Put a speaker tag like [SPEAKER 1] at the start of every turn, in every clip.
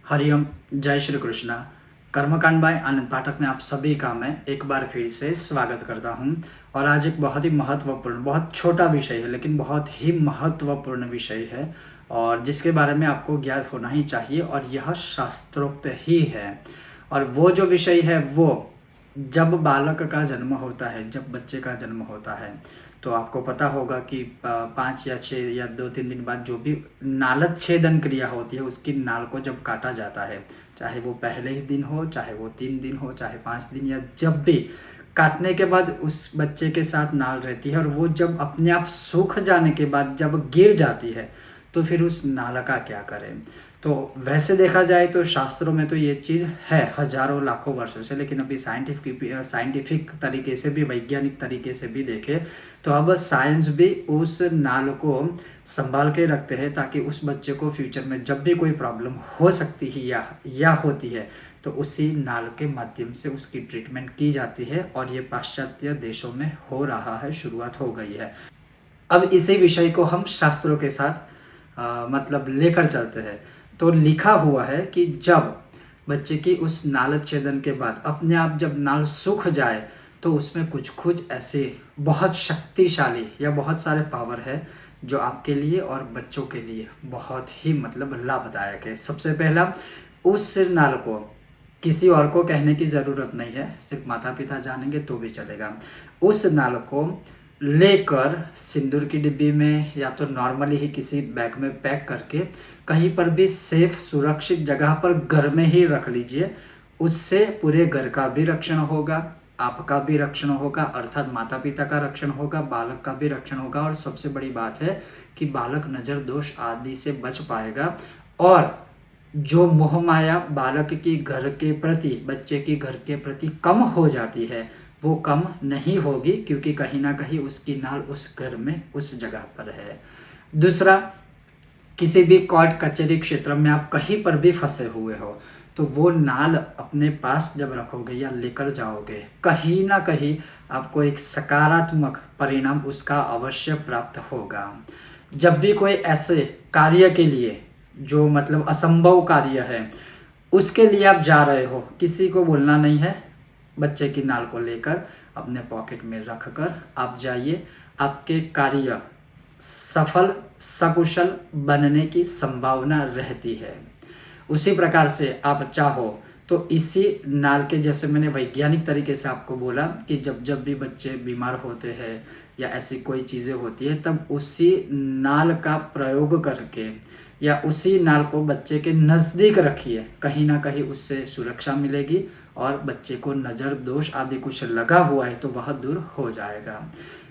[SPEAKER 1] हरिओम, जय श्री कृष्णा। कर्मकांड बाय आनंद पाठक में आप सभी का मैं एक बार फिर से स्वागत करता हूं। और आज एक बहुत ही महत्वपूर्ण, बहुत छोटा विषय है लेकिन बहुत ही महत्वपूर्ण विषय है और जिसके बारे में आपको ज्ञात होना ही चाहिए और यह शास्त्रोक्त ही है। और वो जो विषय है वो जब बालक का जन्म होता है, जब बच्चे का जन्म होता है तो आपको पता होगा कि 5 या 6 या 2-3 दिन बाद जो भी नालक छेदन क्रिया होती है उसकी नाल को जब काटा जाता है, चाहे वो पहले ही दिन हो, चाहे वो 3 दिन हो, चाहे 5 दिन, या जब भी काटने के बाद उस बच्चे के साथ नाल रहती है और वो जब अपने आप सूख जाने के बाद जब गिर जाती है तो फिर उस नाल का क्या करें। तो वैसे देखा जाए तो शास्त्रों में तो ये चीज़ है हजारों लाखों वर्षों से, लेकिन अभी साइंटिफिक तरीके से भी, वैज्ञानिक तरीके से भी देखे तो अब साइंस भी उस नाल को संभाल के रखते हैं ताकि उस बच्चे को फ्यूचर में जब भी कोई प्रॉब्लम हो सकती है या होती है तो उसी नाल के माध्यम से उसकी ट्रीटमेंट की जाती है। और ये पाश्चात्य देशों में हो रहा है, शुरुआत हो गई है। अब इसी विषय को हम शास्त्रों के साथ मतलब लेकर चलते हैं। तो लिखा हुआ है कि जब बच्चे की उस नाल छेदन के बाद अपने आप जब नाल सूख जाए तो उसमें कुछ ऐसे बहुत शक्तिशाली या बहुत सारे पावर है जो आपके लिए और बच्चों के लिए बहुत ही मतलब लाभदायक है। सबसे पहला, उस नाल को किसी और को कहने की ज़रूरत नहीं है, सिर्फ माता पिता जानेंगे तो भी चलेगा। उस नाल को लेकर सिंदूर की डिब्बी में या तो नॉर्मली ही किसी बैग में पैक करके कहीं पर भी सेफ सुरक्षित जगह पर घर में ही रख लीजिए। उससे पूरे घर का भी रक्षण होगा, आपका भी रक्षण होगा, अर्थात माता पिता का रक्षण होगा, बालक का भी रक्षण होगा। और सबसे बड़ी बात है कि बालक नज़र दोष आदि से बच पाएगा और जो मोह माया बालक की घर के प्रति, बच्चे की घर के प्रति कम हो जाती है वो कम नहीं होगी, क्योंकि कहीं ना कहीं उसकी नाल उस घर में, उस जगह पर है। दूसरा, किसी भी कोर्ट कचहरी क्षेत्र में आप कहीं पर भी फंसे हुए हो तो वो नाल अपने पास जब रखोगे या लेकर जाओगे, कहीं ना कहीं आपको एक सकारात्मक परिणाम उसका अवश्य प्राप्त होगा। जब भी कोई ऐसे कार्य के लिए जो मतलब असंभव कार्य है उसके लिए आप जा रहे हो, किसी को बोलना नहीं है, बच्चे की नाल को लेकर अपने पॉकेट में रखकर आप जाइए, आपके कार्य सफल सकुशल बनने की संभावना रहती है। उसी प्रकार से आप चाहो तो इसी नाल के, जैसे मैंने वैज्ञानिक तरीके से आपको बोला कि जब भी बच्चे बीमार होते हैं या ऐसी कोई चीज़ें होती है तब उसी नाल का प्रयोग करके या उसी नाल को बच्चे के नज़दीक रखिए, कहीं ना कहीं उससे सुरक्षा मिलेगी और बच्चे को नज़र दोष आदि कुछ लगा हुआ है तो वह दूर हो जाएगा।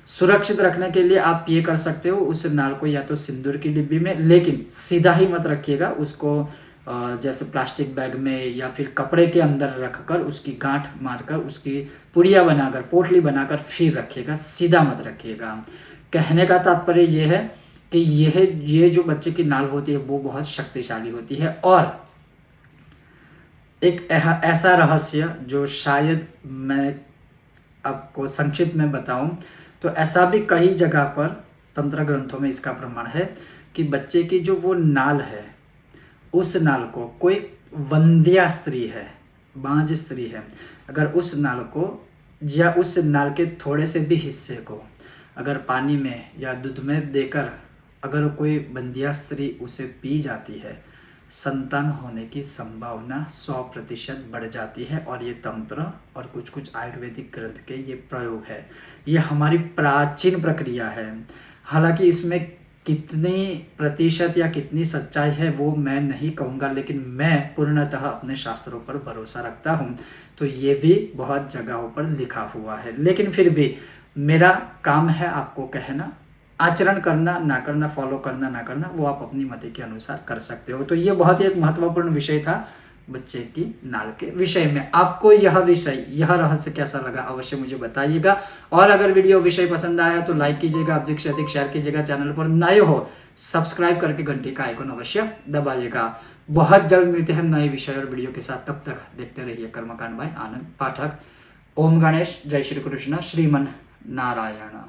[SPEAKER 1] सुरक्षित रखने के लिए आप ये कर सकते हो, उस नाल को या तो सिंदूर की डिब्बी में, लेकिन सीधा ही मत रखिएगा उसको, जैसे प्लास्टिक बैग में या फिर कपड़े के अंदर रखकर उसकी गांठ मारकर उसकी पुड़िया बनाकर, पोटली बनाकर फिर रखिएगा, सीधा मत रखिएगा। कहने का तात्पर्य ये है कि ये जो बच्चे की नाल होती है वो बहुत शक्तिशाली होती है। और एक ऐसा रहस्य जो शायद मैं आपको संक्षिप्त में बताऊं तो ऐसा भी कई जगह पर तंत्र ग्रंथों में इसका प्रमाण है कि बच्चे की जो वो नाल है, उस नाल को कोई वंध्या स्त्री है, बांझ स्त्री है, अगर उस नाल को या उस नाल के थोड़े से भी हिस्से को अगर पानी में या दूध में देकर अगर कोई बंध्या स्त्री उसे पी जाती है, संतान होने की संभावना 100% बढ़ जाती है। और ये तंत्र और कुछ आयुर्वेदिक ग्रंथ के ये प्रयोग है, ये हमारी प्राचीन प्रक्रिया है। हालांकि इसमें कितनी प्रतिशत या कितनी सच्चाई है वो मैं नहीं कहूँगा, लेकिन मैं पूर्णतः अपने शास्त्रों पर भरोसा रखता हूँ। तो ये भी बहुत जगहों पर लिखा हुआ है, लेकिन फिर भी मेरा काम है आपको कहना, आचरण करना ना करना, फॉलो करना ना करना वो आप अपनी मति के अनुसार कर सकते हो। तो ये बहुत ही एक महत्वपूर्ण विषय था बच्चे की नाल के विषय में। आपको यह विषय, यह रहस्य कैसा लगा अवश्य मुझे बताइएगा। और अगर वीडियो विषय पसंद आया तो लाइक कीजिएगा, अधिक से अधिक शेयर कीजिएगा, चैनल पर नए हो सब्सक्राइब करके घंटी का आइकन अवश्य दबाइएगा। बहुत जल्द मिलते हैं नए विषय और वीडियो के साथ, तब तक देखते रहिए कर्मकांड बाय आनंद पाठक। ओम गणेश, जय श्री कृष्ण, श्रीमन नारायण।